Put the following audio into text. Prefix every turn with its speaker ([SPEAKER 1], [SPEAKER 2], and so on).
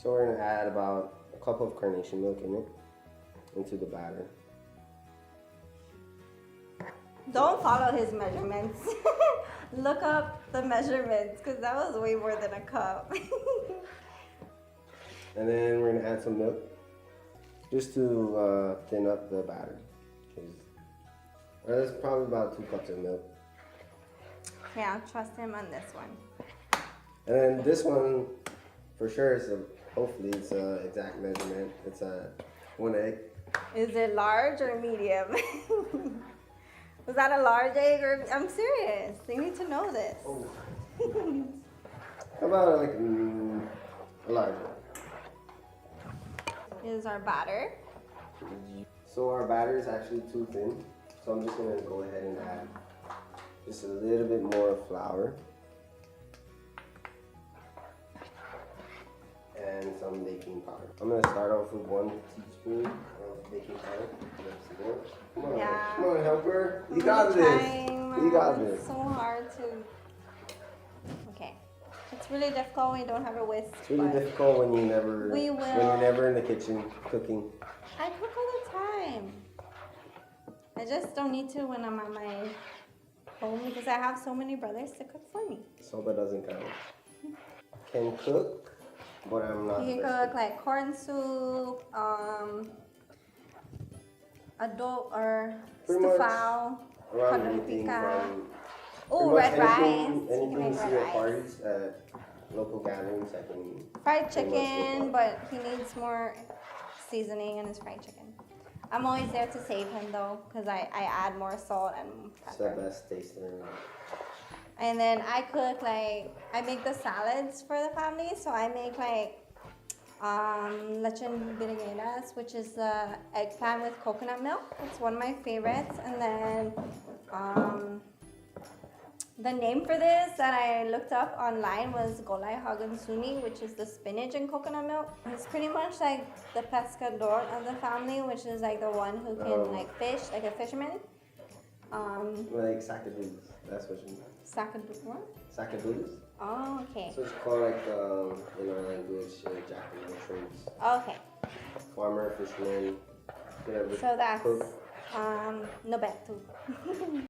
[SPEAKER 1] So we're gonna add about a cup of carnation milk in it, into the batter.
[SPEAKER 2] Don't follow his measurements. Look up the measurements, because that was way more than a cup.
[SPEAKER 1] And then we're gonna add some milk, just to thin up the batter. That's probably about 2 cups of milk.
[SPEAKER 2] Yeah, I'll trust him on this one.
[SPEAKER 1] And then this one, for sure, hopefully it's an exact measurement. It's 1 egg.
[SPEAKER 2] Is it large or medium? Was that a large egg or? I'm serious. They need to know this.
[SPEAKER 1] Oh. How about like a large one?
[SPEAKER 2] Is our batter.
[SPEAKER 1] So our batter is actually too thin. So I'm just gonna go ahead and add just a little bit more flour and some baking powder. I'm gonna start off with 1 teaspoon of baking powder. Come on,
[SPEAKER 2] Yeah.
[SPEAKER 1] come on, helper. You got this. You got this.
[SPEAKER 2] It's so hard to. Okay. It's really difficult when you don't have a whisk.
[SPEAKER 1] It's really difficult when you never
[SPEAKER 2] We will.
[SPEAKER 1] when you're never in the kitchen cooking.
[SPEAKER 2] I cook all the time. I just don't need to when I'm at my home because I have so many brothers to cook for me.
[SPEAKER 1] Soba doesn't count. Can cook, but I'm not.
[SPEAKER 2] You can cook like corn soup, adobo or
[SPEAKER 1] Pretty much
[SPEAKER 2] estofado,
[SPEAKER 1] around
[SPEAKER 2] caldo de
[SPEAKER 1] anything
[SPEAKER 2] pica.
[SPEAKER 1] from
[SPEAKER 2] Oh, red rice. You can
[SPEAKER 1] anything you
[SPEAKER 2] make
[SPEAKER 1] see
[SPEAKER 2] red
[SPEAKER 1] at
[SPEAKER 2] rice.
[SPEAKER 1] parties, at local gatherings, I can.
[SPEAKER 2] Fried
[SPEAKER 1] pretty much
[SPEAKER 2] chicken,
[SPEAKER 1] whip
[SPEAKER 2] but he needs more seasoning in his fried chicken. I'm always there to save him though, because I add more salt and
[SPEAKER 1] It's the
[SPEAKER 2] pepper.
[SPEAKER 1] best taster.
[SPEAKER 2] And then I cook like, I make the salads for the family. So I make like lechon virgueras, which is the eggplant with coconut milk. It's one of my favorites. And then the name for this that I looked up online was golai hagansuni, which is the spinach and coconut milk. It's pretty much like the pescador of the family, which is like the one who can like fish, like a fisherman.
[SPEAKER 1] Like sacadillas. That's what you mean.
[SPEAKER 2] Sacador?
[SPEAKER 1] Sacadillas?
[SPEAKER 2] Oh, okay.
[SPEAKER 1] So it's called like in our language, Japanese shrimps.
[SPEAKER 2] Okay.
[SPEAKER 1] Farmer, fisherman, whatever.
[SPEAKER 2] So that's
[SPEAKER 1] cook.
[SPEAKER 2] Norberto.